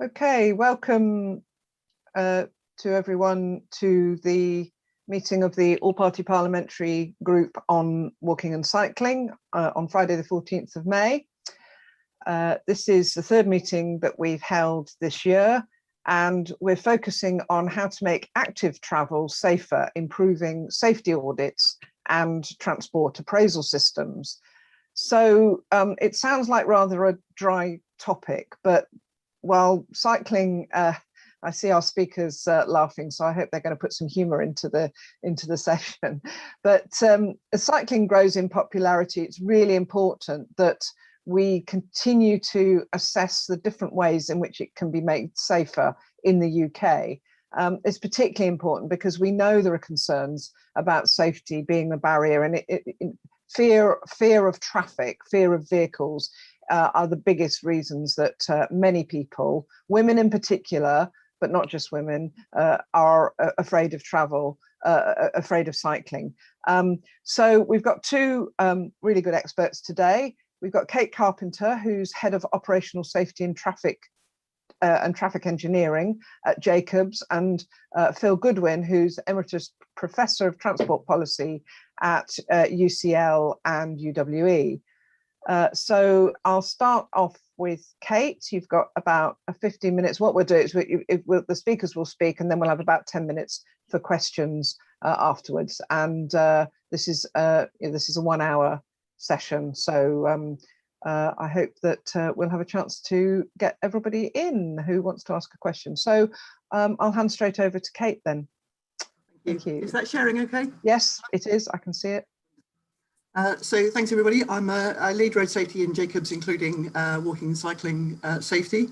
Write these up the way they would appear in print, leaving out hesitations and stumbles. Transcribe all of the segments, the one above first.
Okay, welcome to everyone to the meeting of the All-Party Parliamentary Group on Walking and Cycling on Friday the 14th of May. This is the third meeting that we've held this year, and we're focusing on how to make active travel safer, improving safety audits and transport appraisal systems. So it sounds like rather a dry topic, but while cycling, I see our speakers laughing, so I hope they're going to put some humour into the session. But as cycling grows in popularity, it's really important that we continue to assess the different ways in which it can be made safer in the UK. It's particularly important because we know there are concerns about safety being a barrier, and fear of traffic, fear of vehicles, are the biggest reasons that many people, women in particular, but not just women, are afraid of travel, afraid of cycling. So we've got two really good experts today. We've got Kate Carpenter, who's Head of Operational Safety and Traffic Engineering at Jacobs, and Phil Goodwin, who's Emeritus Professor of Transport Policy at UCL and UWE. So I'll start off with Kate. You've got about 15 minutes. What we'll do is the speakers will speak, and then we'll have about 10 minutes for questions afterwards. And this is a 1 hour session. So I hope that we'll have a chance to get everybody in who wants to ask a question. So I'll hand straight over to Kate then. Thank you. Is that sharing okay? Yes, it is. I can see it. So thanks everybody. I lead road safety in Jacobs, including walking and cycling safety.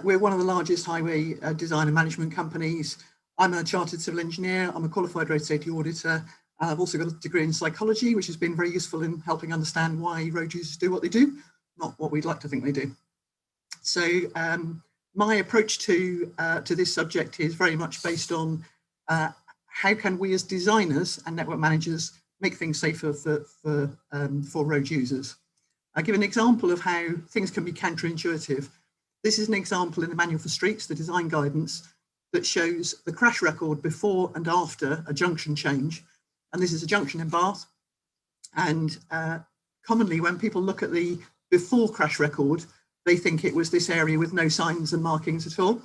We're one of the largest highway design and management companies. I'm a chartered civil engineer. I'm a qualified road safety auditor. I've also got a degree in psychology, which has been very useful in helping understand why road users do what they do, not what we'd like to think they do. So my approach to this subject is very much based on how can we as designers and network managers make things safer for road users. I'll give an example of how things can be counterintuitive. This is an example in the Manual for Streets, the design guidance, that shows the crash record before and after a junction change. And this is a junction in Bath. And commonly when people look at the before crash record, they think it was this area with no signs and markings at all.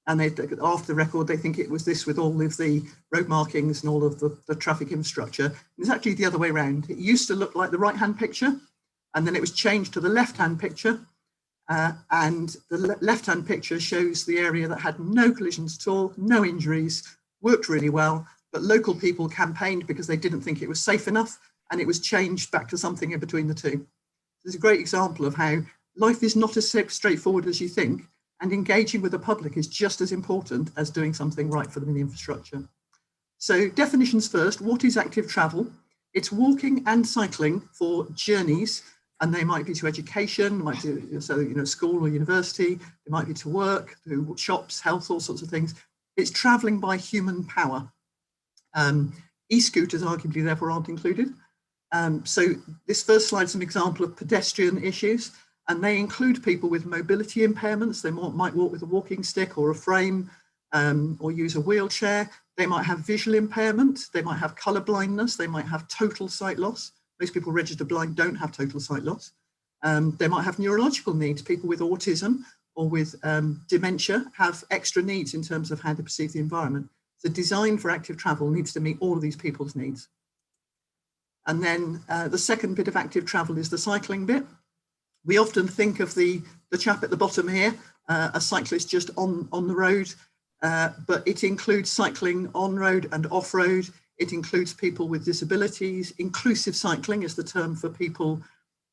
And after the record, they think it was this with all of the road markings and all of the traffic infrastructure. It's actually the other way around. It used to look like the right-hand picture, and then it was changed to the left-hand picture. And the left-hand picture shows the area that had no collisions at all, no injuries, worked really well, but local people campaigned because they didn't think it was safe enough, and it was changed back to something in between the two. This is a great example of how life is not as straightforward as you think, and engaging with the public is just as important as doing something right for them in the infrastructure. So definitions first. What is active travel? It's walking and cycling for journeys, and they might be to education, might be school or university, they might be to work, to shops, health, all sorts of things. It's traveling by human power. E-scooters arguably therefore aren't included. So this first slide is an example of pedestrian issues. And they include people with mobility impairments. They might walk with a walking stick or a frame, or use a wheelchair. They might have visual impairment. They might have colour blindness. They might have total sight loss. Most people registered blind don't have total sight loss. They might have neurological needs. People with autism or with dementia have extra needs in terms of how they perceive the environment. So design for active travel needs to meet all of these people's needs. And then the second bit of active travel is the cycling bit. We often think of the chap at the bottom here, a cyclist just on the road, but it includes cycling on road and off road. It includes people with disabilities. Inclusive cycling is the term for people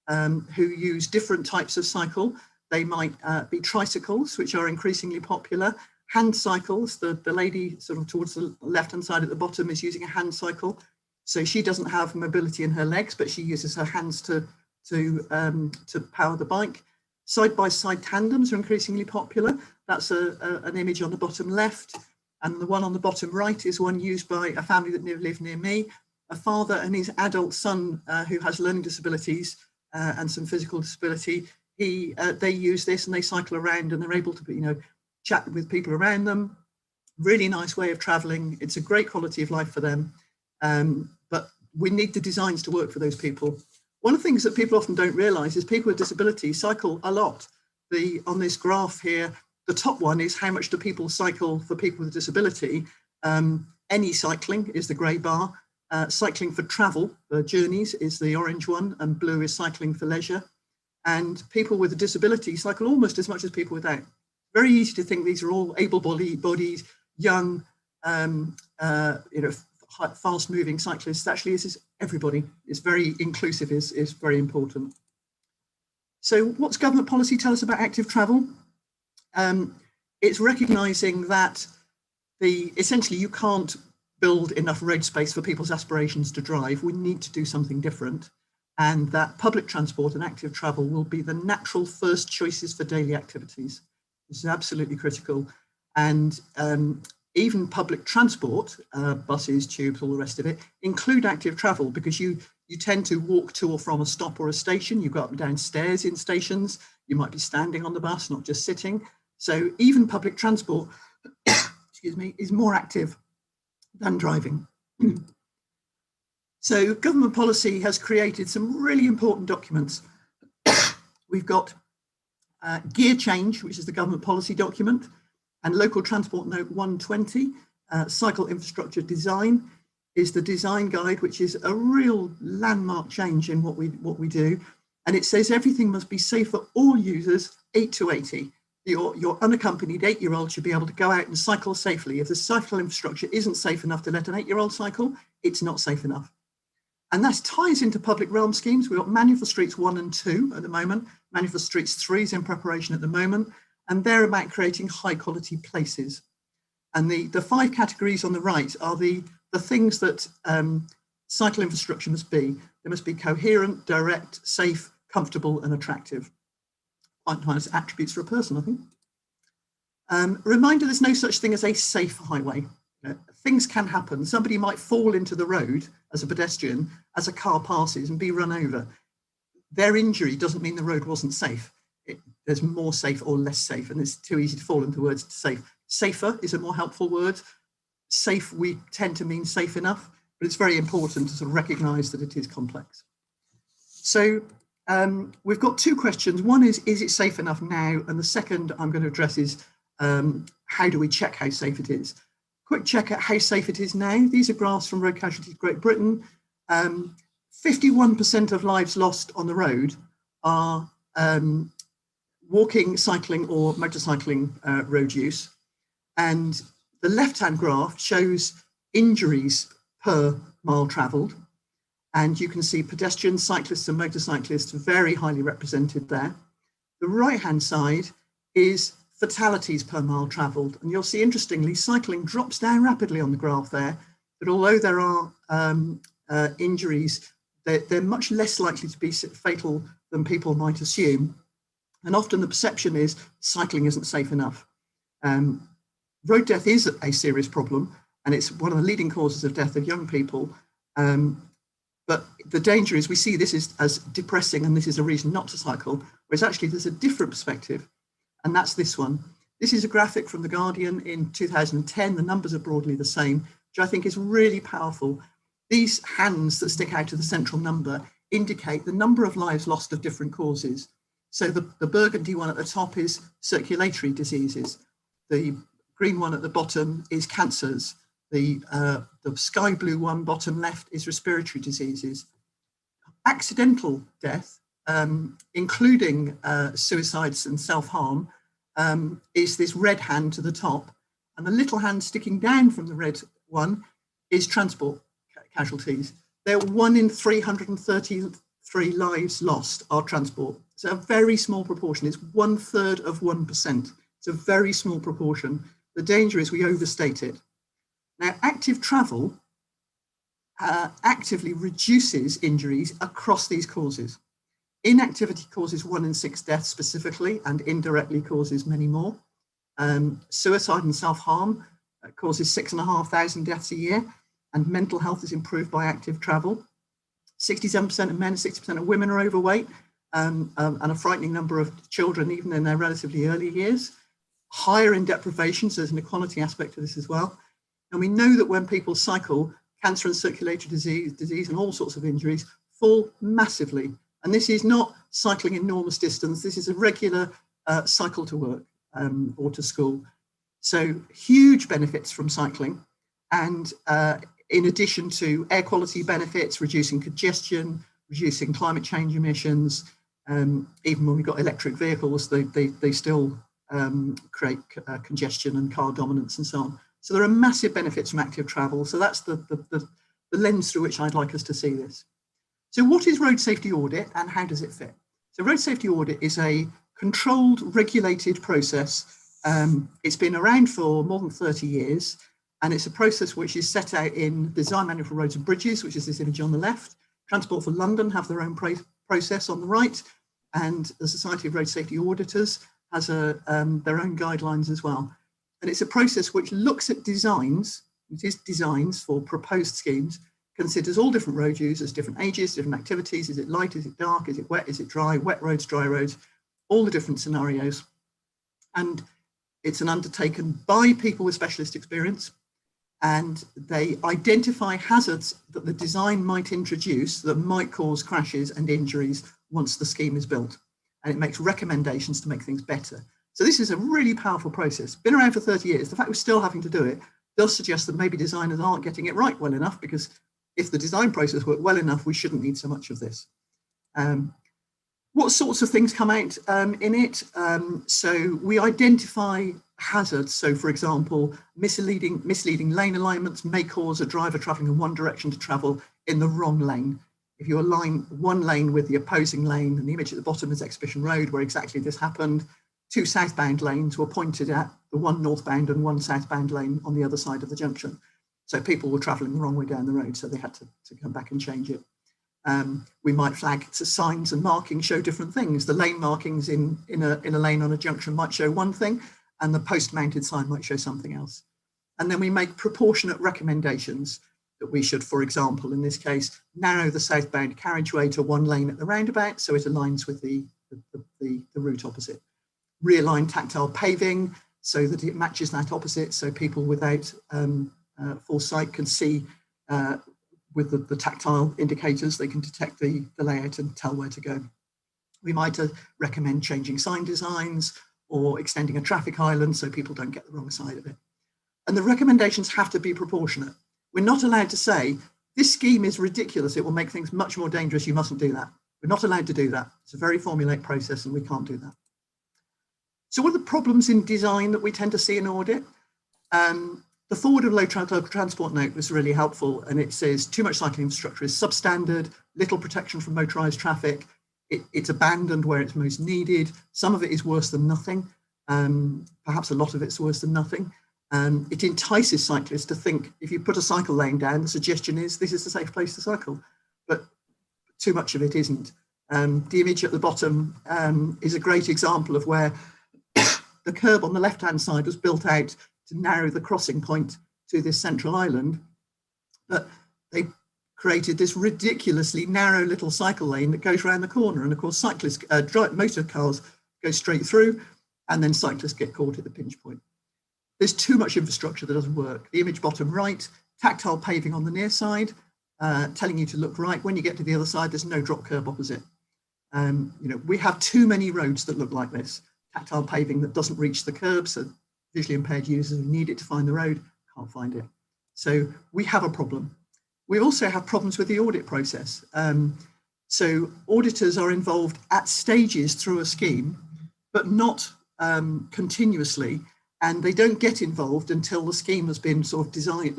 who use different types of cycle. They might be tricycles, which are increasingly popular. Hand cycles, the lady sort of towards the left-hand side at the bottom is using a hand cycle. So she doesn't have mobility in her legs, but she uses her hands to power the bike. Side-by-side tandems are increasingly popular. That's an image on the bottom left. And the one on the bottom right is one used by a family that live near me, a father and his adult son who has learning disabilities and some physical disability. They use this and they cycle around and they're able to, chat with people around them. Really nice way of traveling. It's a great quality of life for them. But we need the designs to work for those people. One of the things that people often don't realize is people with disabilities cycle a lot. On this graph here, the top one is how much do people cycle for people with a disability. Any cycling is the gray bar. Cycling for travel, journeys, is the orange one, and blue is cycling for leisure. And people with a disability cycle almost as much as people without. Very easy to think these are all able-bodied, young, fast-moving cyclists. Actually, this is everybody. It's very inclusive, is very important. So what's government policy tell us about active travel? It's recognising that essentially you can't build enough road space for people's aspirations to drive. We need to do something different, and that public transport and active travel will be the natural first choices for daily activities. This is absolutely critical. And even public transport, buses, tubes, all the rest of it, include active travel, because you tend to walk to or from a stop or a station. You go up and down stairs in stations. You might be standing on the bus, not just sitting. So even public transport, excuse me, is more active than driving. So government policy has created some really important documents. We've got Gear Change, which is the government policy document, and Local Transport Note 120, Cycle Infrastructure Design, is the design guide, which is a real landmark change in what we do. And it says everything must be safe for all users 8 to 80. Your unaccompanied 8-year-old should be able to go out and cycle safely. If the cycle infrastructure isn't safe enough to let an 8-year-old cycle, it's not safe enough. And that ties into public realm schemes. We've got Manual for Streets 1 and 2 at the moment. Manual for Streets 3 is in preparation at the moment. And they're about creating high quality places. And the 5 categories on the right are the things that cycle infrastructure must be. They must be coherent, direct, safe, comfortable, and attractive. Quite nice attributes for a person, I think. Reminder, there's no such thing as a safe highway. Things can happen. Somebody might fall into the road as a pedestrian as a car passes and be run over. Their injury doesn't mean the road wasn't safe. There's more safe or less safe, and it's too easy to fall into words to safe. Safer is a more helpful word. Safe, we tend to mean safe enough, but it's very important to sort of recognise that it is complex. So we've got 2 questions. One is it safe enough now? And the second I'm going to address is how do we check how safe it is? Quick check at how safe it is now. These are graphs from Road Casualties Great Britain. 51% of lives lost on the road are walking, cycling or motorcycling road use. And the left-hand graph shows injuries per mile travelled. And you can see pedestrians, cyclists and motorcyclists very highly represented there. The right-hand side is fatalities per mile travelled. And you'll see, interestingly, cycling drops down rapidly on the graph there. But although there are injuries, they're much less likely to be fatal than people might assume. And often the perception is cycling isn't safe enough. Road death is a serious problem, and it's one of the leading causes of death of young people. But the danger is we see this as depressing and this is a reason not to cycle, whereas actually there's a different perspective, and that's this one. This is a graphic from The Guardian in 2010. The numbers are broadly the same, which I think is really powerful. These hands that stick out to the central number indicate the number of lives lost of different causes. So the burgundy one at the top is circulatory diseases. The green one at the bottom is cancers. The sky blue one, bottom left, is respiratory diseases. Accidental death, including suicides and self-harm, is this red hand to the top. And the little hand sticking down from the red one is transport casualties. They're 1 in 333 lives lost are transport. It's a very small proportion. It's 1/3 of 1%. It's a very small proportion. The danger is we overstate it. Now, active travel actively reduces injuries across these causes. Inactivity causes 1 in 6 deaths specifically, and indirectly causes many more. Suicide and self-harm causes 6,500 deaths a year, and mental health is improved by active travel. 67% of men and 60% of women are overweight, and a frightening number of children, even in their relatively early years. higher in deprivation, so there's an equality aspect to this as well. And we know that when people cycle, cancer and circulatory disease and all sorts of injuries fall massively. And this is not cycling enormous distance. This is a regular cycle to work or to school. So huge benefits from cycling. And in addition to air quality benefits, reducing congestion, reducing climate change emissions, even when we've got electric vehicles, they still create congestion and car dominance and so on. So there are massive benefits from active travel. So that's the lens through which I'd like us to see this. So what is road safety audit and how does it fit? So road safety audit is a controlled, regulated process. It's been around for more than 30 years, and it's a process which is set out in the Design Manual for Roads and Bridges, which is this image on the left. Transport for London have their own process on the right, and the Society of Road Safety Auditors has their own guidelines as well. And it's a process which looks at designs, it is designs for proposed schemes, considers all different road users, different ages, different activities. Is it light, is it dark, is it wet, is it dry, wet roads, dry roads, all the different scenarios. And it's an undertaken by people with specialist experience, and they identify hazards that the design might introduce that might cause crashes and injuries once the scheme is built. And it makes recommendations to make things better. So this is a really powerful process. Been around for 30 years. The fact we're still having to do it does suggest that maybe designers aren't getting it right well enough, because if the design process worked well enough, we shouldn't need so much of this. What sorts of things come out in it? So we identify hazards. So for example, misleading lane alignments may cause a driver traveling in one direction to travel in the wrong lane. If you align one lane with the opposing lane, and the image at the bottom is Exhibition Road, where exactly this happened, 2 southbound lanes were pointed at the one northbound and one southbound lane on the other side of the junction. So people were traveling the wrong way down the road, so they had to come back and change it. We might flag signs and markings show different things. The lane markings in a lane on a junction might show one thing, and the post-mounted sign might show something else. And then we make proportionate recommendations that we should, for example, in this case, narrow the southbound carriageway to one lane at the roundabout so it aligns with the route opposite. Realign tactile paving so that it matches that opposite, so people without full sight can see with the tactile indicators, they can detect the layout and tell where to go. We might recommend changing sign designs or extending a traffic island so people don't get the wrong side of it. And the recommendations have to be proportionate. We're not allowed to say, this scheme is ridiculous, it will make things much more dangerous, you mustn't do that. We're not allowed to do that. It's a very formulaic process and we can't do that. So what are the problems in design that we tend to see in audit? The forward of low transport note was really helpful, and it says too much cycling infrastructure is substandard, little protection from motorised traffic, it's abandoned where it's most needed, some of it is worse than nothing, perhaps a lot of it's worse than nothing. It entices cyclists to think if you put a cycle lane down, the suggestion is this is a safe place to cycle, but too much of it isn't. The image at the bottom is a great example of where the curb on the left-hand side was built out to narrow the crossing point to this central island, but they created this ridiculously narrow little cycle lane that goes around the corner, and of course cyclists, motor cars go straight through, and then cyclists get caught at the pinch point. There's too much infrastructure that doesn't work. The image bottom right, tactile paving on the near side, telling you to look right. When you get to the other side, there's no drop curb opposite. We have too many roads that look like this. Tactile paving that doesn't reach the curb, so visually impaired users who need it to find the road can't find it. So we have a problem. We also have problems with the audit process. So auditors are involved at stages through a scheme, but not continuously, and they don't get involved until the scheme has been sort of designed,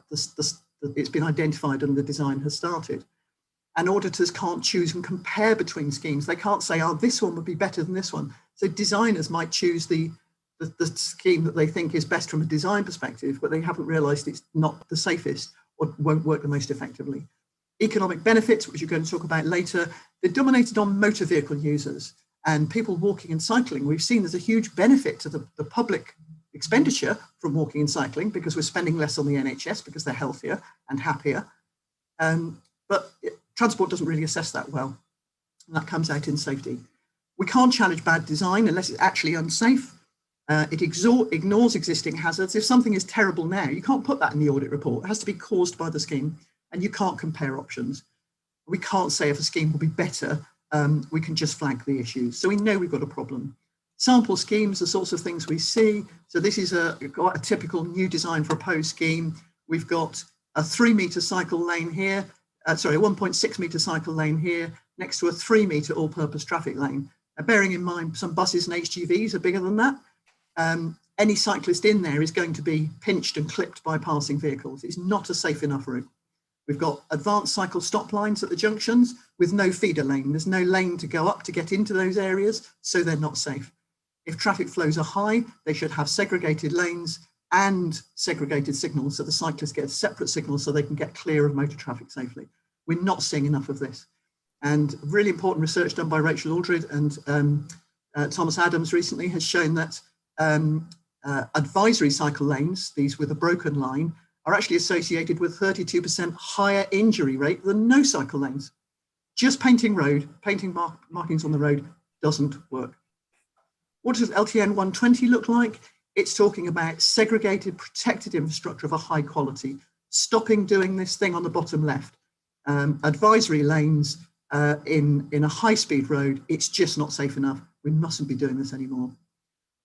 it's been identified and the design has started. And auditors can't choose and compare between schemes. They can't say, oh, this one would be better than this one. So designers might choose the scheme that they think is best from a design perspective, but they haven't realised it's not the safest or won't work the most effectively. Economic benefits, which you're going to talk about later, they're dominated on motor vehicle users and people walking and cycling. We've seen there's a huge benefit to the public expenditure from walking and cycling because we're spending less on the NHS because they're healthier and happier. But transport doesn't really assess that well, and that comes out in safety. We can't challenge bad design unless it's actually unsafe. It ignores existing hazards. If something is terrible now, you can't put that in the audit report. It has to be caused by the scheme, and you can't compare options. We can't say if a scheme will be better. We can just flag the issues. So we know we've got a problem. Sample schemes, the sorts of things we see. So this is quite a typical new design proposed scheme. We've got a 3-metre cycle lane here, sorry, a 1.6 metre cycle lane here, next to a 3-metre all-purpose traffic lane. Bearing in mind some buses and HGVs are bigger than that. Any cyclist in there is going to be pinched and clipped by passing vehicles. It's not a safe enough route. We've got advanced cycle stop lines at the junctions with no feeder lane. There's no lane to go up to get into those areas, so they're not safe. If traffic flows are high, they should have segregated lanes and segregated signals, so the cyclists get a separate signal so they can get clear of motor traffic safely. We're not seeing enough of this. And really important research done by Rachel Aldred and Thomas Adams recently has shown that advisory cycle lanes, these with a broken line, are actually associated with 32% higher injury rate than no cycle lanes. Just painting markings on the road doesn't work. What does LTN 120 look like? It's talking about segregated, protected infrastructure of a high quality, stopping doing this thing on the bottom left. Advisory lanes in a high-speed road, it's just not safe enough. We mustn't be doing this anymore.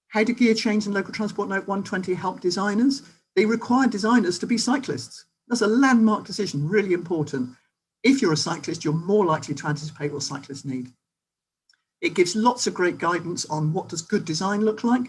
How do Gear Change and Local Transport Note 120 help designers? They require designers to be cyclists. That's a landmark decision, really important. If you're a cyclist, you're more likely to anticipate what cyclists need. It gives lots of great guidance on what does good design look like,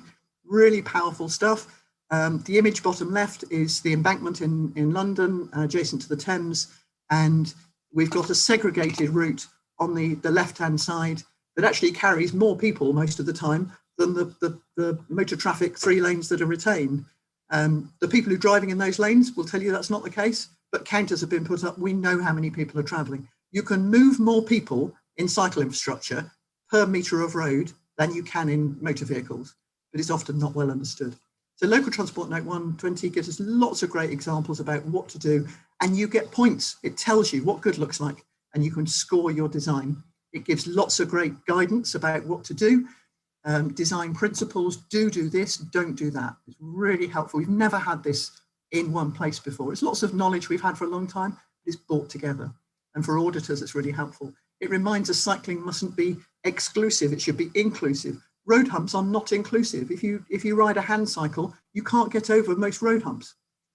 really powerful stuff. The image bottom left is the embankment in London, adjacent to the Thames, and we've got a segregated route on the left-hand side that actually carries more people most of the time than the motor traffic 3 lanes that are retained. The people who are driving in those lanes will tell you that's not the case, but counters have been put up. We know how many people are travelling. You can move more people in cycle infrastructure per metre of road than you can in motor vehicles, but it's often not well understood. So Local Transport Note 120 gives us lots of great examples about what to do, and you get points. It tells you what good looks like, and you can score your design. It gives lots of great guidance about what to do. Design principles, do this, don't do that. It's really helpful. We've never had this in one place before. It's lots of knowledge we've had for a long time, but it's brought together. And for auditors, it's really helpful. It reminds us cycling mustn't be exclusive, it should be inclusive. Road humps are not inclusive. If you ride a hand cycle, you can't get over most road humps.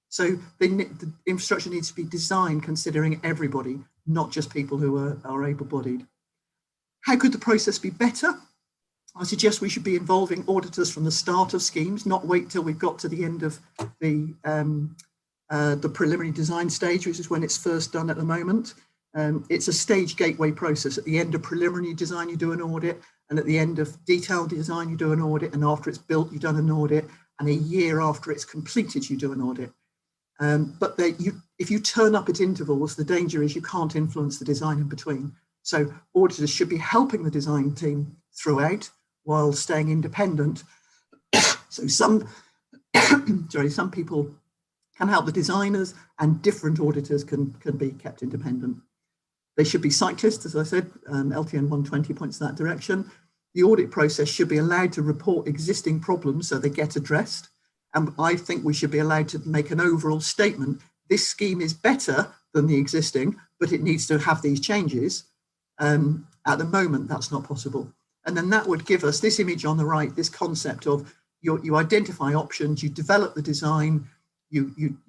So the infrastructure needs to be designed considering everybody, not just people who are able-bodied. How could the process be better? I suggest we should be involving auditors from the start of schemes, not wait till we've got to the end of the preliminary design stage, which is when it's first done at the moment. It's a stage gateway process. At the end of preliminary design, you do an audit, and at the end of detailed design, you do an audit, and after it's built, you've done an audit, and a year after it's completed, you do an audit. But if you turn up at intervals, the danger is you can't influence the design in between. So auditors should be helping the design team throughout while staying independent. So some people can help the designers, and different auditors can be kept independent. They should be cyclists, as I said, LTN 120 points in that direction. The audit process should be allowed to report existing problems so they get addressed. And I think we should be allowed to make an overall statement. This scheme is better than the existing, but it needs to have these changes. At the moment, that's not possible. And then that would give us this image on the right, this concept of you identify options, you develop the design, you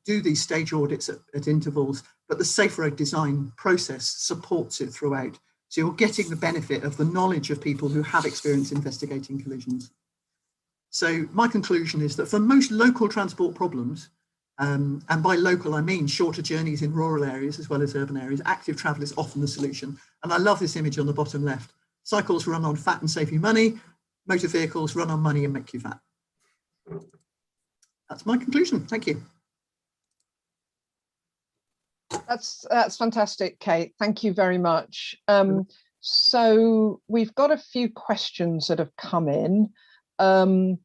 do these stage audits at intervals, but the safe road design process supports it throughout. So you're getting the benefit of the knowledge of people who have experience investigating collisions. So my conclusion is that for most local transport problems, and by local I mean shorter journeys in rural areas as well as urban areas, active travel is often the solution. And I love this image on the bottom left. Cycles run on fat and save you money. Motor vehicles run on money and make you fat. That's my conclusion. Thank you. That's fantastic, Kate. Thank you very much. So we've got a few questions that have come in, and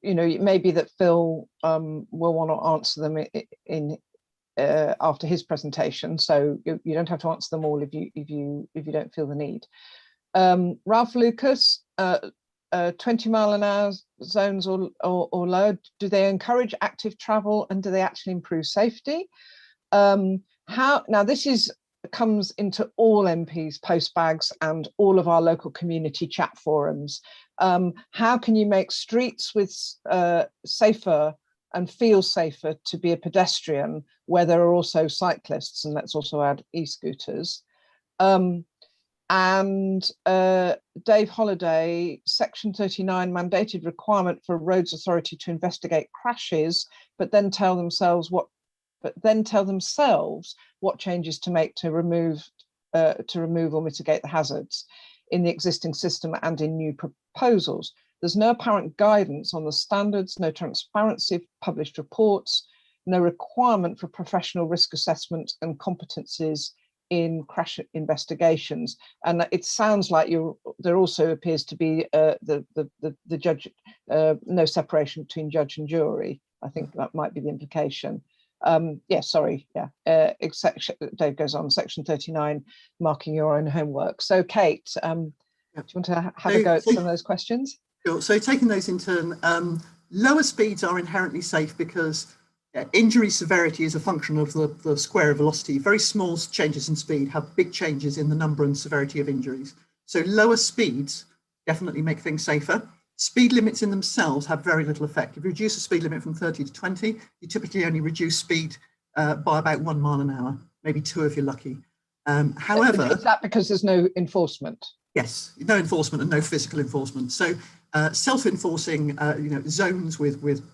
you know, it may be that Phil will want to answer them after his presentation. So you don't have to answer them all if you don't feel the need. Ralph Lucas, 20-mile-an-hour zones or lower, do they encourage active travel and do they actually improve safety? Now this comes into all MPs postbags and all of our local community chat forums. How can you make streets with safer and feel safer to be a pedestrian where there are also cyclists, and let's also add e-scooters. Dave Holliday, Section 39 mandated requirement for a roads authority to investigate crashes, but then tell themselves what changes to make to remove or mitigate the hazards in the existing system and in new proposals. There's no apparent guidance on the standards, no transparency of published reports, no requirement for professional risk assessment and competencies in crash investigations. And it sounds like there also appears to be the judge, no separation between judge and jury. I think that might be the implication. Dave goes on, Section 39, marking your own homework. So Kate, do you want to have a go at some of those questions? Sure. So taking those in turn, lower speeds are inherently safe because injury severity is a function of the square velocity. Very small changes in speed have big changes in the number and severity of injuries. So lower speeds definitely make things safer. Speed limits in themselves have very little effect. If you reduce the speed limit from 30 to 20, you typically only reduce speed by about 1 mile an hour, maybe 2 if you're lucky. However, is that because there's no enforcement? Yes, no enforcement and no physical enforcement. So self-enforcing, zones with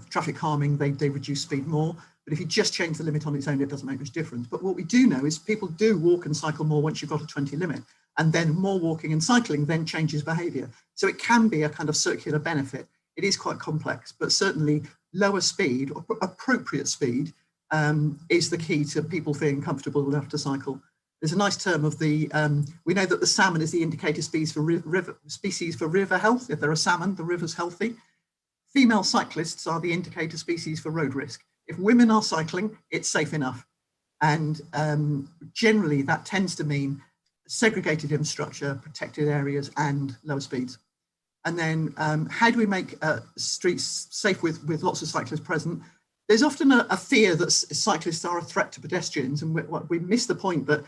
traffic calming, they reduce speed more. But if you just change the limit on its own, it doesn't make much difference. But what we do know is people do walk and cycle more once you've got a 20 limit, and then more walking and cycling then changes behaviour. So it can be a kind of circular benefit. It is quite complex, but certainly lower speed or appropriate speed is the key to people feeling comfortable enough to cycle. There's a nice term of we know that the salmon is the indicator species for river health. If there are salmon, the river's healthy. Female cyclists are the indicator species for road risk. If women are cycling, it's safe enough. And generally that tends to mean segregated infrastructure, protected areas and lower speeds. And then how do we make streets safe with lots of cyclists present? There's often a fear that cyclists are a threat to pedestrians, and we miss the point that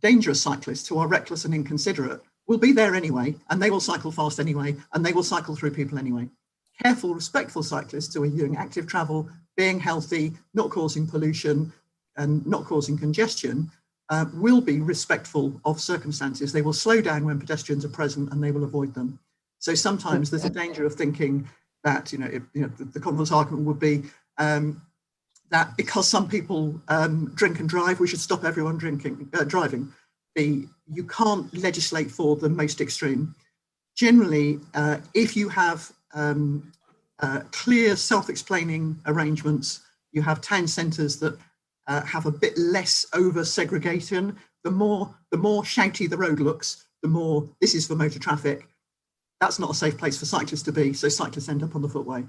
dangerous cyclists who are reckless and inconsiderate will be there anyway, and they will cycle fast anyway, and they will cycle through people anyway. Careful, respectful cyclists who are doing active travel, being healthy, not causing pollution and not causing congestion, will be respectful of circumstances. They will slow down when pedestrians are present and they will avoid them. So sometimes there's a danger of thinking that, the converse argument would be that because some people drink and drive, we should stop everyone driving. You can't legislate for the most extreme. Generally, if you have clear self-explaining arrangements, you have town centres that have a bit less over segregation, the more shouty the road looks, the more this is for motor traffic. That's not a safe place for cyclists to be, so cyclists end up on the footway.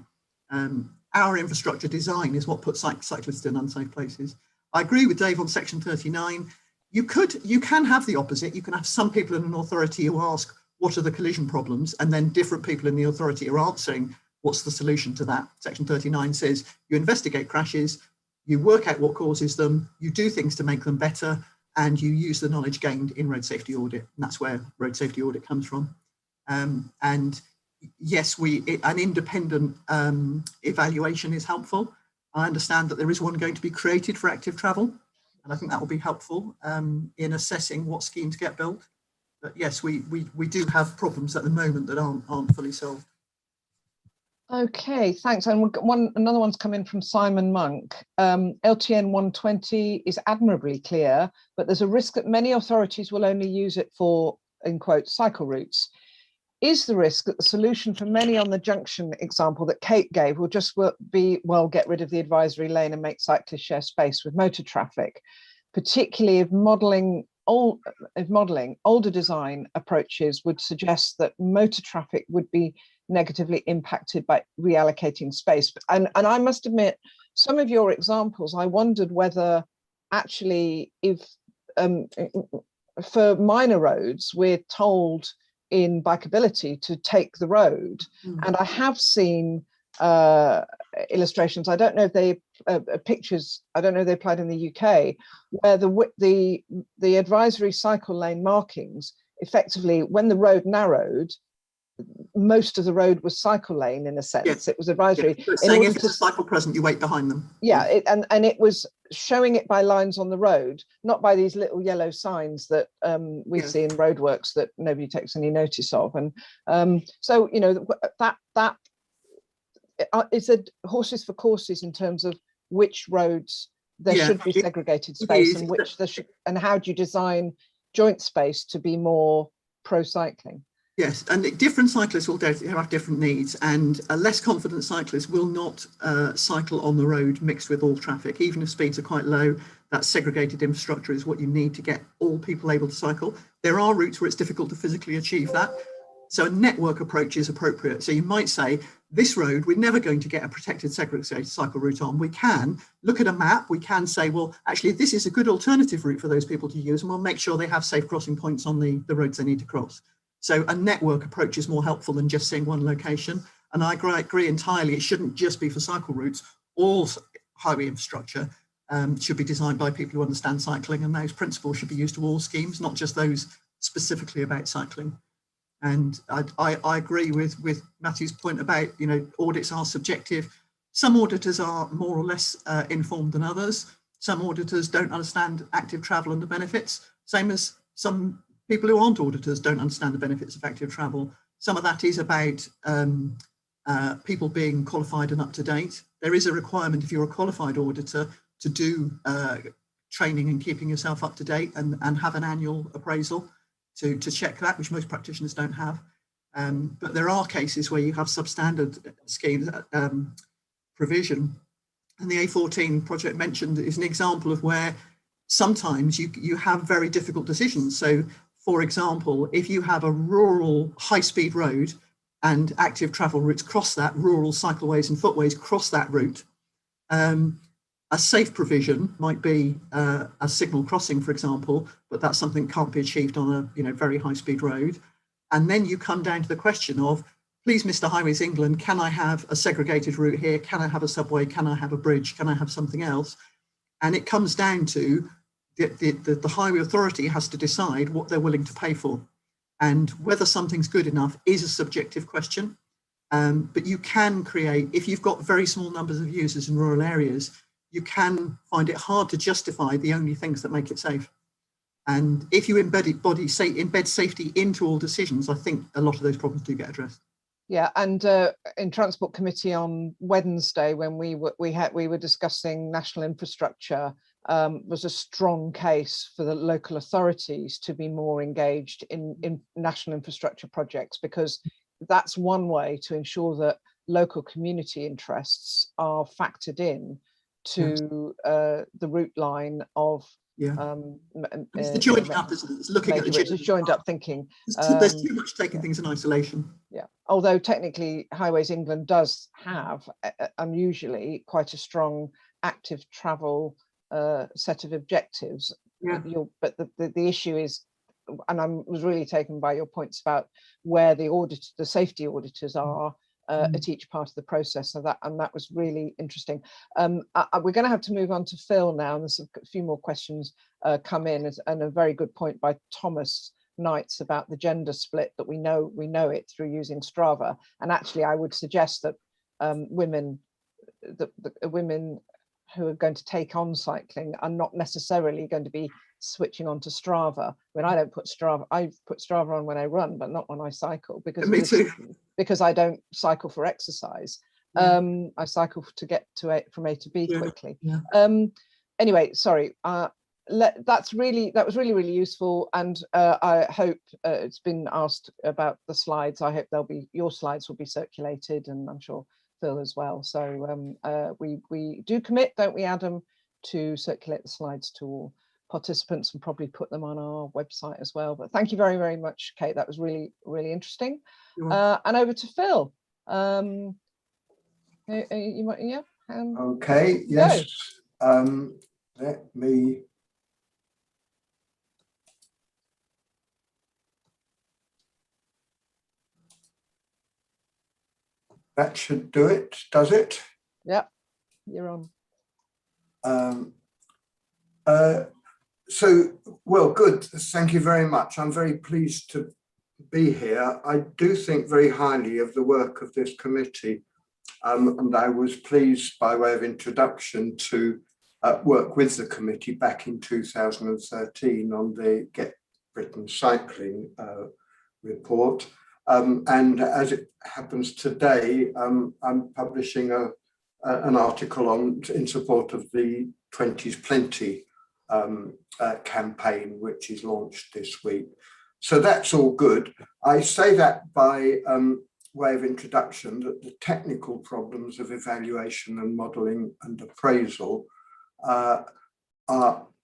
Our infrastructure design is what puts cyclists in unsafe places. I agree with Dave on Section 39. You can have the opposite. You can have some people in an authority who ask, what are the collision problems? And then different people in the authority are answering, what's the solution to that? Section 39 says you investigate crashes, you work out what causes them, you do things to make them better, and you use the knowledge gained in road safety audit. And that's where road safety audit comes from. And yes, an independent evaluation is helpful. I understand that there is one going to be created for active travel, and I think that will be helpful in assessing what schemes get built. But yes, we do have problems at the moment that aren't fully solved. Okay, thanks. And another one's come in from Simon Monk. LTN 120 is admirably clear, but there's a risk that many authorities will only use it for, in quotes, cycle routes. Is the risk that the solution for many on the junction example that Kate gave will just be, well, get rid of the advisory lane and make cyclists share space with motor traffic, particularly if modelling older design approaches would suggest that motor traffic would be negatively impacted by reallocating space. And I must admit, some of your examples, I wondered whether actually if for minor roads, we're told in bikeability to take the road. And I have seen illustrations, I don't know if they pictures, I don't know if they applied in the UK, where the advisory cycle lane markings, effectively when the road narrowed, most of the road was cycle lane in a sense. Yes. It was advisory. So it's saying if it's a cycle present, you wait behind them. Yeah, and it was showing it by lines on the road, not by these little yellow signs that we see in roadworks that nobody takes any notice of. And so, you know, that is a horses for courses in terms of which roads there should be segregated space and which there should, and how do you design joint space to be more pro cycling? Yes, and different cyclists will have different needs, and a less confident cyclist will not cycle on the road mixed with all traffic. Even if speeds are quite low, that segregated infrastructure is what you need to get all people able to cycle. There are routes where it's difficult to physically achieve that. So a network approach is appropriate. So you might say, this road, we're never going to get a protected segregated cycle route on. We can look at a map, we can say, well, actually, this is a good alternative route for those people to use, and we'll make sure they have safe crossing points on the roads they need to cross. So a network approach is more helpful than just seeing one location. And I agree entirely, it shouldn't just be for cycle routes. All highway infrastructure should be designed by people who understand cycling, and those principles should be used to all schemes, not just those specifically about cycling. And I agree with Matthew's point about, you know, audits are subjective. Some auditors are more or less informed than others. Some auditors don't understand active travel and the benefits, same as some people who aren't auditors don't understand the benefits of active travel. Some of that is about people being qualified and up to date. There is a requirement if you're a qualified auditor to do training and keeping yourself up to date and have an annual appraisal to check that, which most practitioners don't have. But there are cases where you have substandard schemes provision. And the A14 project mentioned is an example of where sometimes you have very difficult decisions. So, for example, if you have a rural high-speed road and active travel routes cross that, rural cycleways and footways cross that route, a safe provision might be a signal crossing, for example, but that's something that can't be achieved on a very high-speed road. And then you come down to the question of, please, Mr. Highways England, can I have a segregated route here? Can I have a subway? Can I have a bridge? Can I have something else? And it comes down to the highway authority has to decide what they're willing to pay for. And whether something's good enough is a subjective question. But you can create, if you've got very small numbers of users in rural areas, you can find it hard to justify the only things that make it safe. And if you embed safety into all decisions, I think a lot of those problems do get addressed. Yeah, and in Transport Committee on Wednesday, when we were discussing national infrastructure, was a strong case for the local authorities to be more engaged in national infrastructure projects, because that's one way to ensure that local community interests are factored in to the route line of it's the joined up, isn't it? It's looking at the joined up thinking. There's too much taking things in isolation. Yeah, although technically Highways England does have unusually quite a strong active travel set of objectives. But the issue is, and I was really taken by your points about where the safety auditors are at each part of the process. So that was really interesting. We're going to have to move on to Phil now, and there's a few more questions come in, and a very good point by Thomas Knights about the gender split, that we know it through using Strava. And actually, I would suggest that women who are going to take on cycling are not necessarily going to be switching on to Strava. When I put Strava on when I run, but not when I cycle, because I don't cycle for exercise. I cycle to get from A to B quickly. Anyway, sorry. That was really useful, and I hope it's been asked about the slides. I hope your slides will be circulated, and I'm sure Phil as well. So we do commit, don't we, Adam, to circulate the slides to all participants and probably put them on our website as well. But thank you very, very much, Kate. That was really, really interesting. And over to Phil. You might, yeah. Okay. Yes. Let me. Okay. that should do it, does it? Yeah, you're on. Well, good. Thank you very much. I'm very pleased to be here. I do think very highly of the work of this committee, and I was pleased, by way of introduction, to work with the committee back in 2013 on the Get Britain Cycling report. And as it happens today, I'm publishing an article in support of the 20s Plenty campaign, which is launched this week. So that's all good. I say that by way of introduction, that the technical problems of evaluation and modelling and appraisal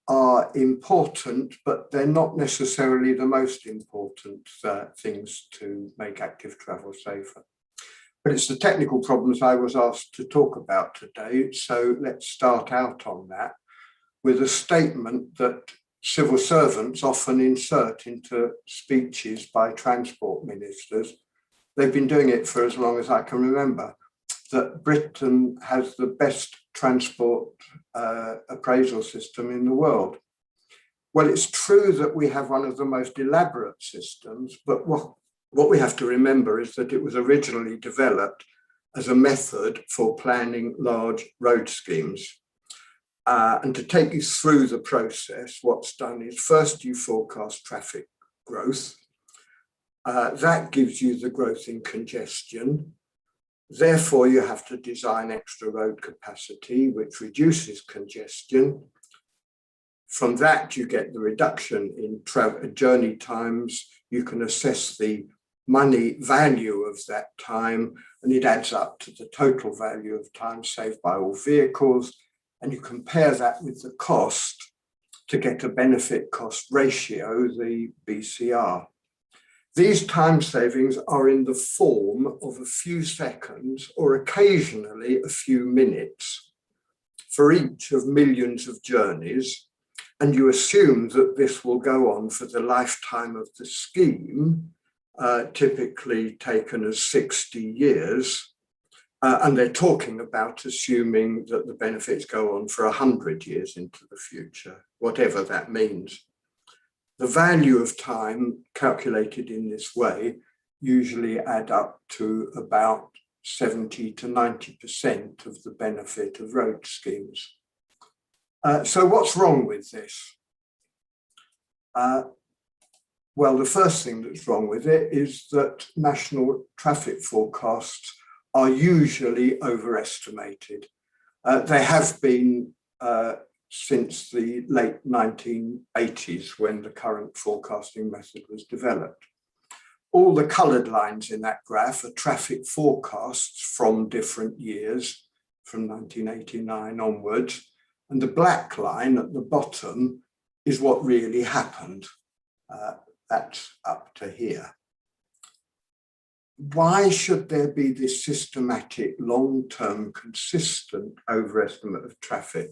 are important, but they're not necessarily the most important things to make active travel safer. But it's the technical problems I was asked to talk about today. So let's start out on that with a statement that civil servants often insert into speeches by transport ministers. They've been doing it for as long as I can remember, that Britain has the best transport appraisal system in the world. Well, it's true that we have one of the most elaborate systems, but what we have to remember is that it was originally developed as a method for planning large road schemes. And to take you through the process, what's done is first you forecast traffic growth. That gives you the growth in congestion. Therefore, you have to design extra road capacity, which reduces congestion. From that, you get the reduction in journey times. You can assess the money value of that time, and it adds up to the total value of time saved by all vehicles. And you compare that with the cost to get a benefit cost ratio, the BCR. These time savings are in the form of a few seconds or occasionally a few minutes for each of millions of journeys. And you assume that this will go on for the lifetime of the scheme, typically taken as 60 years. And they're talking about assuming that the benefits go on for 100 years into the future, whatever that means. The value of time calculated in this way usually add up to about 70 to 90% of the benefit of road schemes. So what's wrong with this? Well, the first thing that's wrong with it is that national traffic forecasts are usually overestimated. They have been since the late 1980s when the current forecasting method was developed. All the coloured lines in that graph are traffic forecasts from different years, from 1989 onwards, and the black line at the bottom is what really happened. That's up to here. Why should there be this systematic, long-term, consistent overestimate of traffic?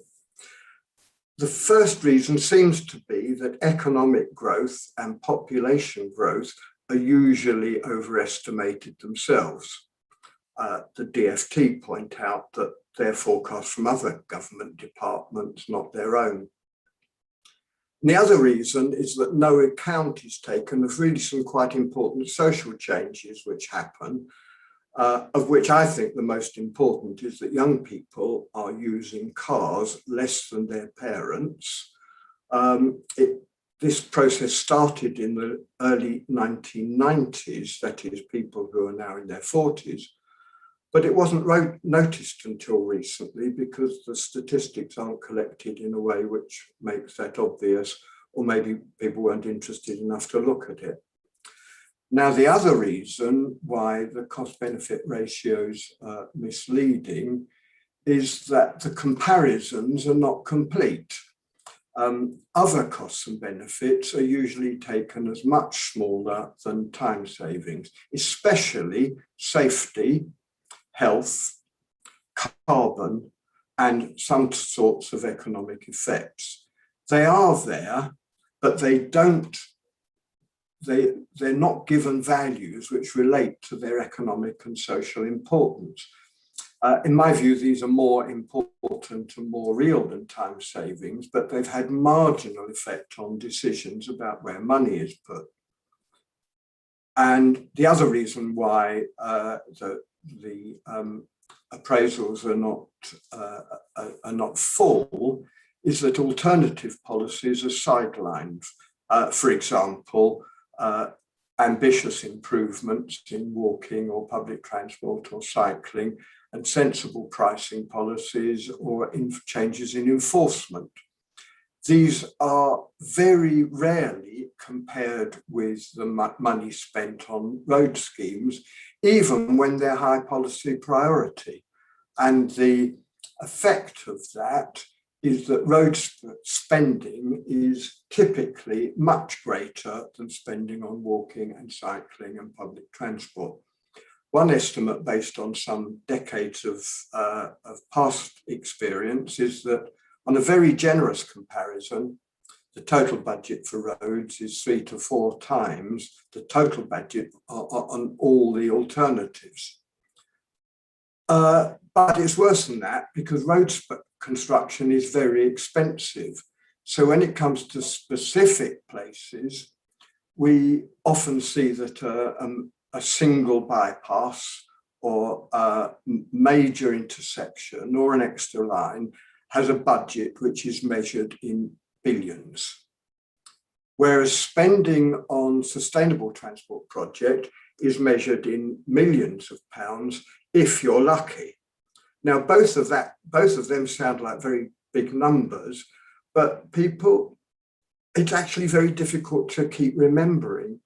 The first reason seems to be that economic growth and population growth are usually overestimated themselves. The DfT point out that they're forecasts from other government departments, not their own. And the other reason is that no account is taken of really some quite important social changes which happen, of which I think the most important is that young people are using cars less than their parents. This process started in the early 1990s, that is, people who are now in their 40s, but it wasn't noticed until recently because the statistics aren't collected in a way which makes that obvious, or maybe people weren't interested enough to look at it. Now, the other reason why the cost-benefit ratios are misleading is that the comparisons are not complete. Other costs and benefits are usually taken as much smaller than time savings, especially safety, health, carbon, and some sorts of economic effects. They are there, but they don't they're not given values which relate to their economic and social importance. In my view, these are more important and more real than time savings, but they've had marginal effect on decisions about where money is put. And the other reason why the appraisals are not full is that alternative policies are sidelined. For example, ambitious improvements in walking or public transport or cycling, and sensible pricing policies or changes in enforcement. These are very rarely compared with the money spent on road schemes, even when they're high policy priority. And the effect of that is that road spending is typically much greater than spending on walking and cycling and public transport. One estimate based on some decades of past experience is that on a very generous comparison, the total budget for roads is 3 to 4 times the total budget on all the alternatives. But it's worse than that because road construction is very expensive. So when it comes to specific places, we often see that a single bypass or a major intersection or an extra line has a budget which is measured in billions. Whereas spending on sustainable transport project is measured in millions of pounds if you're lucky. Now, both of them sound like very big numbers, but it's actually very difficult to keep remembering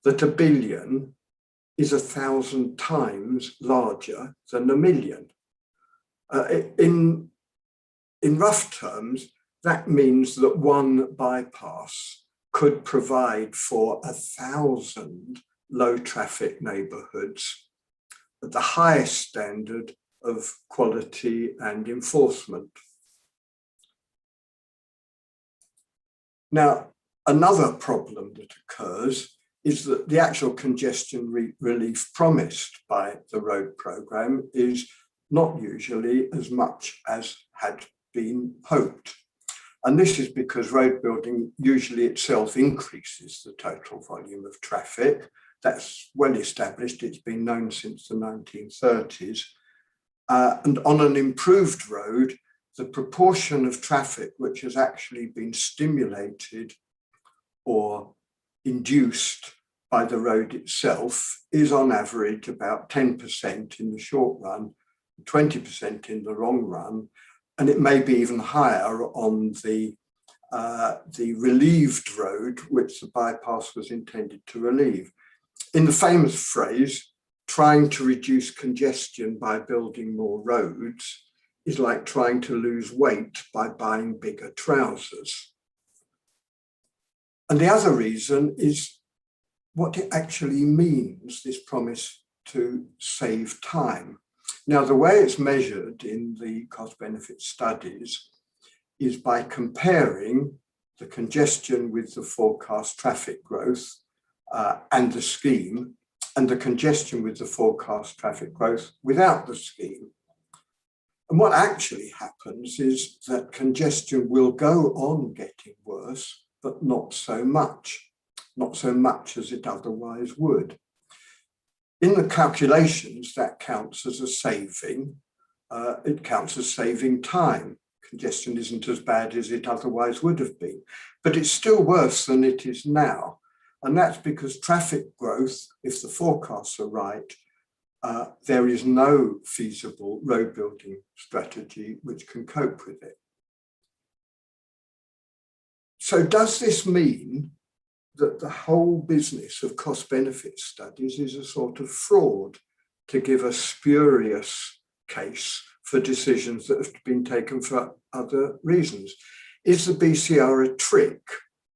that a billion is 1,000 times larger than a million. In rough terms, that means that one bypass could provide for 1,000 low traffic neighbourhoods at the highest standard of quality and enforcement. Now, another problem that occurs is that the actual congestion relief promised by the road programme is not usually as much as had been hoped. And this is because road building usually itself increases the total volume of traffic. That's well established, it's been known since the 1930s. And on an improved road, the proportion of traffic which has actually been stimulated or induced by the road itself is on average about 10% in the short run, 20% in the long run, and it may be even higher on the relieved road, which the bypass was intended to relieve. In the famous phrase, trying to reduce congestion by building more roads is like trying to lose weight by buying bigger trousers. And the other reason is what it actually means, this promise to save time. Now, the way it's measured in the cost-benefit studies is by comparing the congestion with the forecast traffic growth and the scheme, and the congestion with the forecast traffic growth without the scheme. And what actually happens is that congestion will go on getting worse, but not so much as it otherwise would. In the calculations, that counts as a saving. It counts as saving time. Congestion isn't as bad as it otherwise would have been, but it's still worse than it is now. And that's because traffic growth, if the forecasts are right, there is no feasible road building strategy which can cope with it. So does this mean that the whole business of cost-benefit studies is a sort of fraud to give a spurious case for decisions that have been taken for other reasons? Is the BCR a trick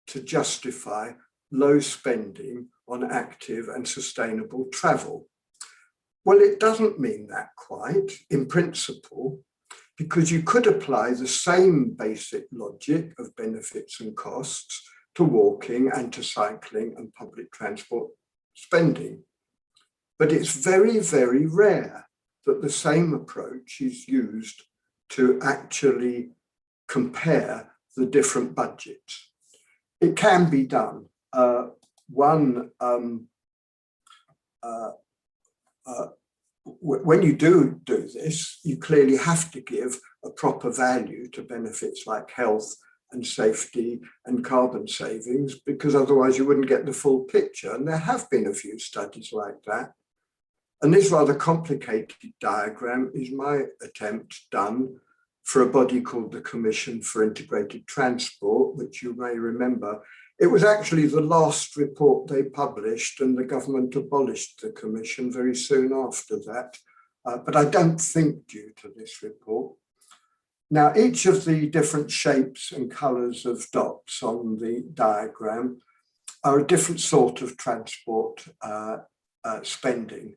to justify low spending on active and sustainable travel? Well, it doesn't mean that quite, in principle, because you could apply the same basic logic of benefits and costs to walking and to cycling and public transport spending. But it's very, very rare that the same approach is used to actually compare the different budgets. It can be done. When you do this, you clearly have to give a proper value to benefits like health and safety and carbon savings, because otherwise you wouldn't get the full picture. And there have been a few studies like that. And this rather complicated diagram is my attempt done for a body called the Commission for Integrated Transport, which you may remember. It was actually the last report they published, and the government abolished the commission very soon after that, but I don't think due to this report. Now, each of the different shapes and colours of dots on the diagram are a different sort of transport spending.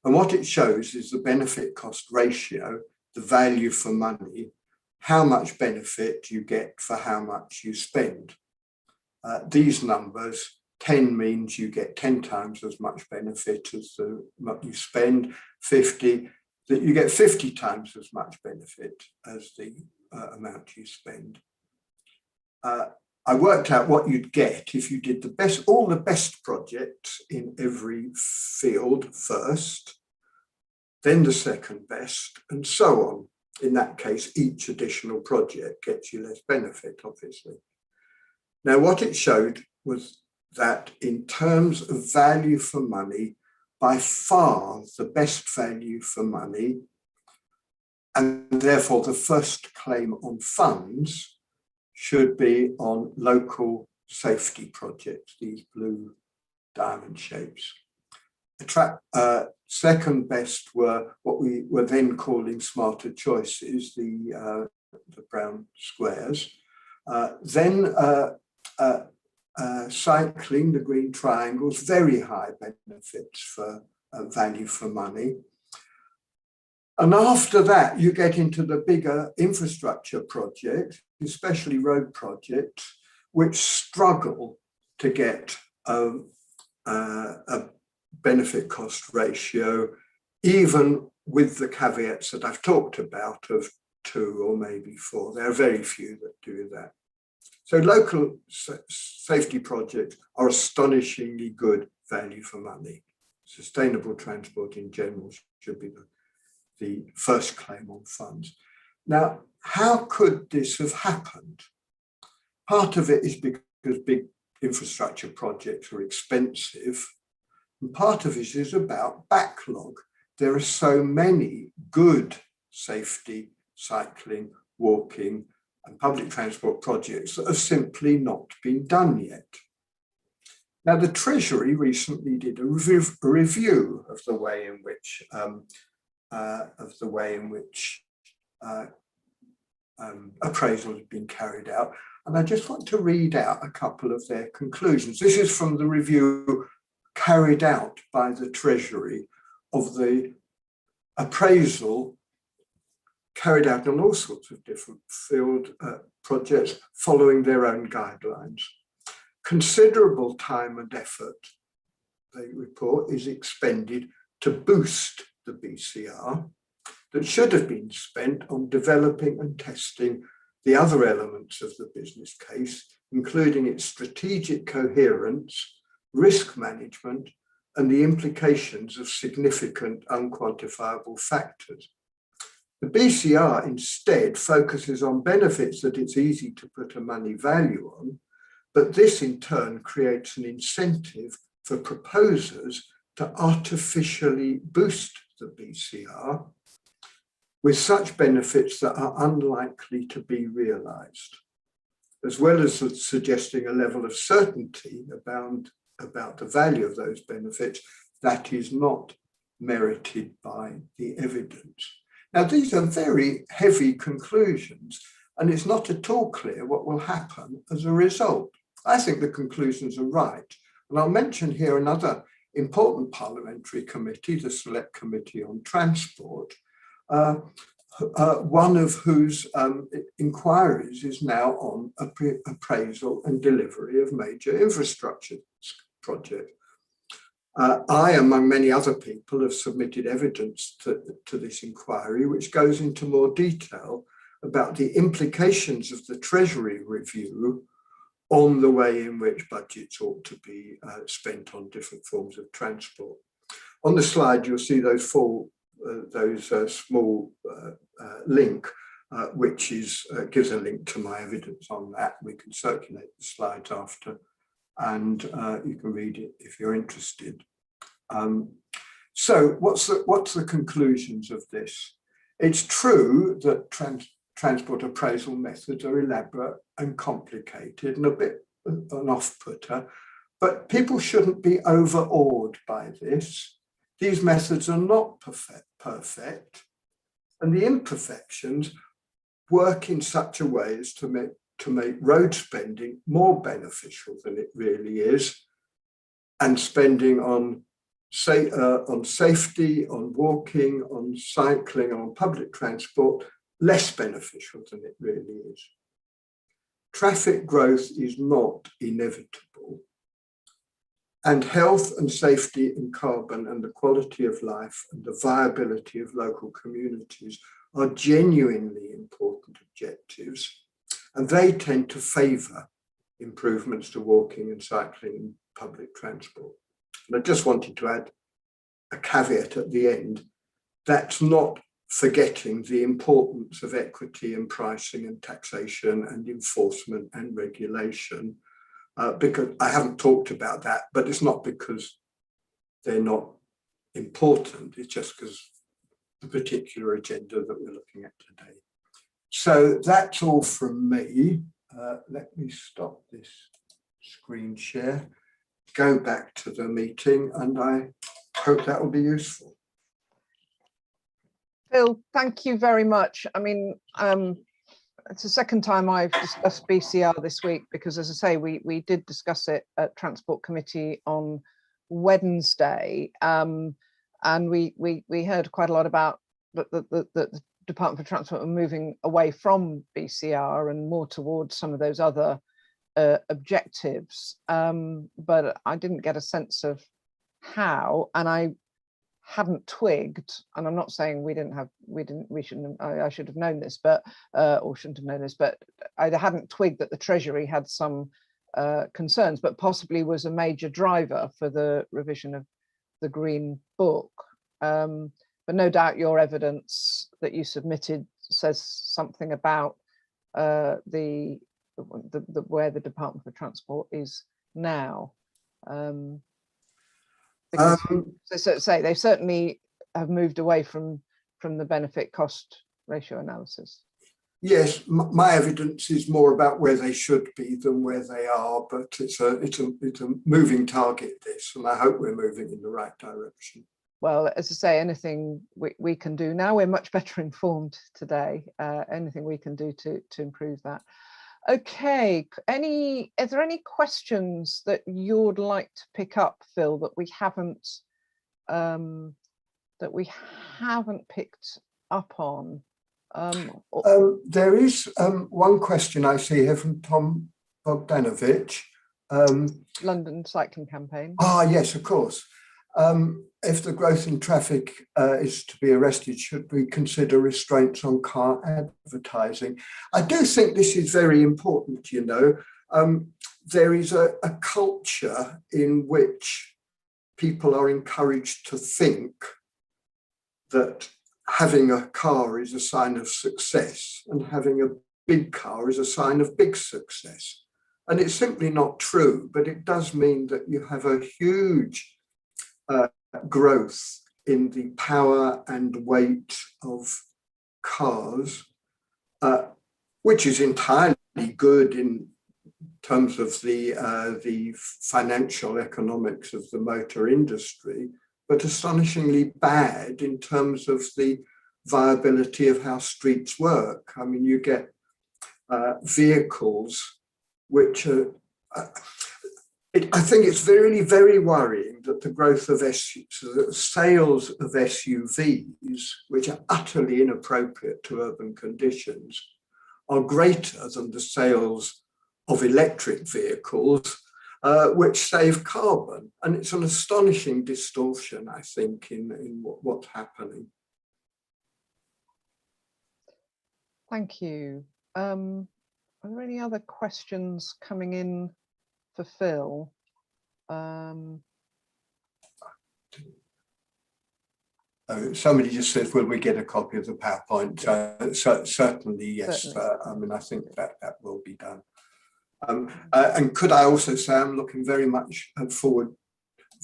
And what it shows is the benefit cost ratio, the value for money, how much benefit you get for how much you spend. These numbers, 10 means you get 10 times as much benefit as what you spend, 50, that you get 50 times as much benefit as the amount you spend. I worked out what you'd get if you did all the best projects in every field first, then the second best, and so on. In that case, each additional project gets you less benefit, obviously. Now, what it showed was that in terms of value for money, by far the best value for money, and therefore the first claim on funds, should be on local safety projects, these blue diamond shapes. Second best were what we were then calling smarter choices, the brown squares. Then cycling, the green triangles, very high benefits for value for money. And after that, you get into the bigger infrastructure projects, especially road projects, which struggle to get a benefit cost ratio, even with the caveats that I've talked about of 2 or maybe 4. There are very few that do that. So local safety projects are astonishingly good value for money. Sustainable transport in general should be the first claim on funds. Now, how could this have happened? Part of it is because big infrastructure projects are expensive, and part of it is about backlog. There are so many good safety, cycling, walking, and public transport projects that have simply not been done yet. Now, the Treasury recently did a review of the way in which appraisal has been carried out, and I just want to read out a couple of their conclusions. This is from the review carried out by the Treasury of the appraisal carried out on all sorts of different field projects following their own guidelines. Considerable time and effort, they report, is expended to boost the BCR that should have been spent on developing and testing the other elements of the business case, including its strategic coherence, risk management, and the implications of significant unquantifiable factors. The BCR instead focuses on benefits that it's easy to put a money value on, but this in turn creates an incentive for proposers to artificially boost the BCR with such benefits that are unlikely to be realised, as well as suggesting a level of certainty about the value of those benefits that is not merited by the evidence. Now, these are very heavy conclusions, and it's not at all clear what will happen as a result. I think the conclusions are right, and I'll mention here another important parliamentary committee, the Select Committee on Transport, one of whose inquiries is now on appraisal and delivery of major infrastructure projects. I, among many other people, have submitted evidence to this inquiry, which goes into more detail about the implications of the Treasury review on the way in which budgets ought to be spent on different forms of transport. On the slide, you'll see those small link, which gives a link to my evidence on that. We can circulate the slides after, and you can read it if you're interested. So what's the conclusions of this? It's true that transport appraisal methods are elaborate and complicated and a bit an off-putter, but people shouldn't be overawed by this. These methods are not perfect, and the imperfections work in such a way as to make road spending more beneficial than it really is, and spending on safety, on walking, on cycling, on public transport less beneficial than it really is. Traffic growth is not inevitable, and health and safety and carbon and the quality of life and the viability of local communities are genuinely important objectives, and they tend to favour improvements to walking and cycling and public transport. And I just wanted to add a caveat at the end. That's not forgetting the importance of equity and pricing and taxation and enforcement and regulation, because I haven't talked about that, but it's not because they're not important, it's just because the particular agenda that we're looking at today. So that's all from me. Let me stop this screen share, go back to the meeting, and I hope that will be useful. Phil, thank you very much. I mean, it's the second time I've discussed BCR this week, because, as I say, we did discuss it at Transport Committee on Wednesday, and we heard quite a lot about the Department for Transport moving away from BCR and more towards some of those other objectives, but I didn't get a sense of how, and I hadn't twigged, and I'm not saying I should have known this, but or shouldn't have known this, but I hadn't twigged that the Treasury had some concerns, but possibly was a major driver for the revision of the Green Book. But no doubt your evidence that you submitted says something about where the Department for Transport is now. Because say they certainly have moved away from the benefit cost ratio analysis. Yes, my evidence is more about where they should be than where they are, but it's a moving target, this, and I hope we're moving in the right direction. Well, as I say, anything we can do now, we're much better informed today. Anything we can do to improve that. Okay, is there any questions that you'd like to pick up, Phil, that we haven't picked up on? There is one question I see here from Tom Bogdanovich. London cycling campaign. Ah, yes, of course. If the growth in traffic is to be arrested, should we consider restraints on car advertising? I do think this is very important, you know. There is a culture in which people are encouraged to think that having a car is a sign of success and having a big car is a sign of big success. And it's simply not true, but it does mean that you have a huge growth in the power and weight of cars, which is entirely good in terms of the financial economics of the motor industry, but astonishingly bad in terms of the viability of how streets work. I mean, you get vehicles which are, I think it's very, very worrying that the growth of sales of SUVs, which are utterly inappropriate to urban conditions, are greater than the sales of electric vehicles, which save carbon. And it's an astonishing distortion, I think, in what's happening. Thank you. Are there any other questions coming in for Phil? Somebody just says, will we get a copy of the PowerPoint? Certainly, yes. Certainly. I mean, I think that will be done. And could I also say I'm looking very much forward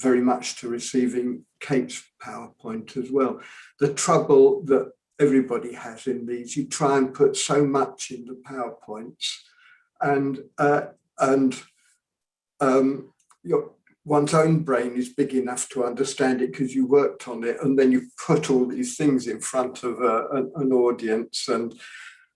to receiving Kate's PowerPoint as well. The trouble that everybody has in these, you try and put so much in the PowerPoints, and one's own brain is big enough to understand it because you worked on it, and then you put all these things in front of an audience, and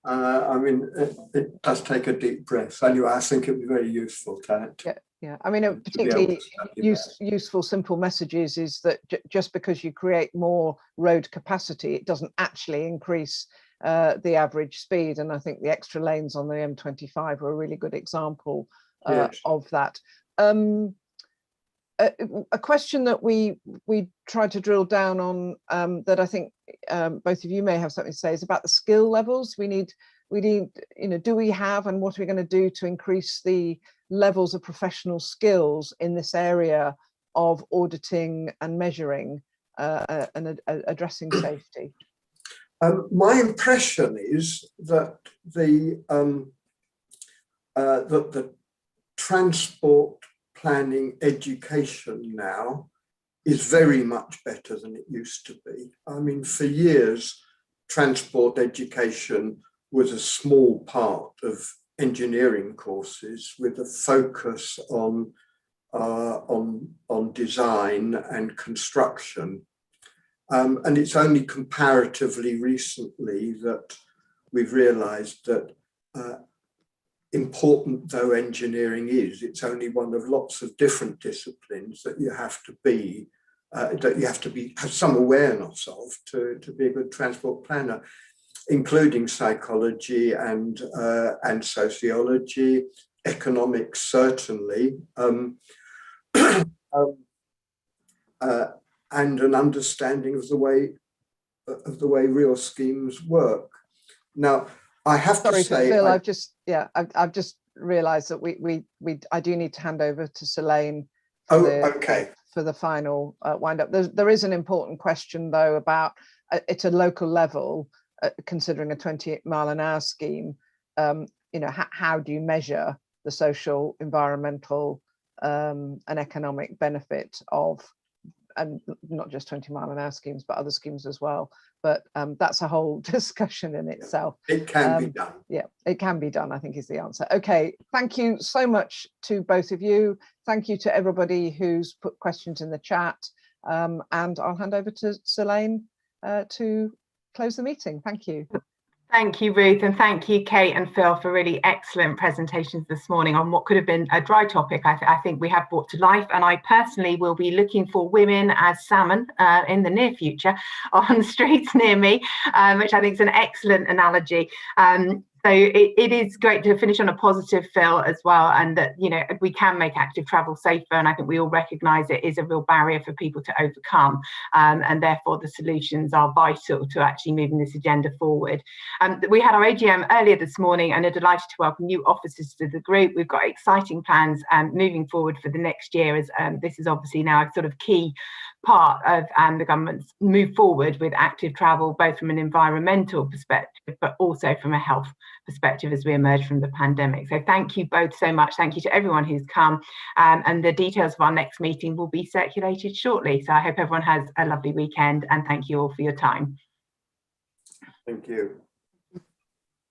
I mean, it does take a deep breath. Anyway, I think it would be very useful to Yeah. I mean, particularly useful, simple messages is that just because you create more road capacity, it doesn't actually increase the average speed. And I think the extra lanes on the M25 are a really good example of that. A question that we tried to drill down on that I think both of you may have something to say is about the skill levels. We need, do we have, and what are we going to do to increase the levels of professional skills in this area of auditing and measuring and addressing safety? My impression is that the transport planning education now is very much better than it used to be. I mean, for years, transport education was a small part of engineering courses with a focus on design and construction. And it's only comparatively recently that we've realized that important though engineering is, it's only one of lots of different disciplines that you have to be, have some awareness of to be a good transport planner, including psychology and sociology, economics certainly, and an understanding of the way real schemes work. Now, I have to say, Phil, I've just realised that I do need to hand over to Selene for the final wind up. There is an important question though about at a local level, considering a 20-mile-an-hour scheme. How do you measure the social, environmental, and economic benefit of, and not just 20-mile-an-hour schemes, but other schemes as well. But that's a whole discussion in itself. It can be done. Yeah, it can be done, I think is the answer. Okay, thank you so much to both of you. Thank you to everybody who's put questions in the chat. And I'll hand over to Selene to close the meeting. Thank you. Thank you, Ruth, and thank you, Kate and Phil, for really excellent presentations this morning on what could have been a dry topic. I think we have brought to life, and I personally will be looking for women as salmon in the near future on streets near me, which I think is an excellent analogy. So it is great to finish on a positive, Phil, as well, and that, we can make active travel safer, and I think we all recognise it is a real barrier for people to overcome, and therefore the solutions are vital to actually moving this agenda forward. We had our AGM earlier this morning and are delighted to welcome new officers to the group. We've got exciting plans moving forward for the next year, as this is obviously now a sort of key part of the government's move forward with active travel, both from an environmental perspective, but also from a health perspective as we emerge from the pandemic. So thank you both so much. Thank you to everyone who's come, and the details of our next meeting will be circulated shortly. So I hope everyone has a lovely weekend, and thank you all for your time. Thank you.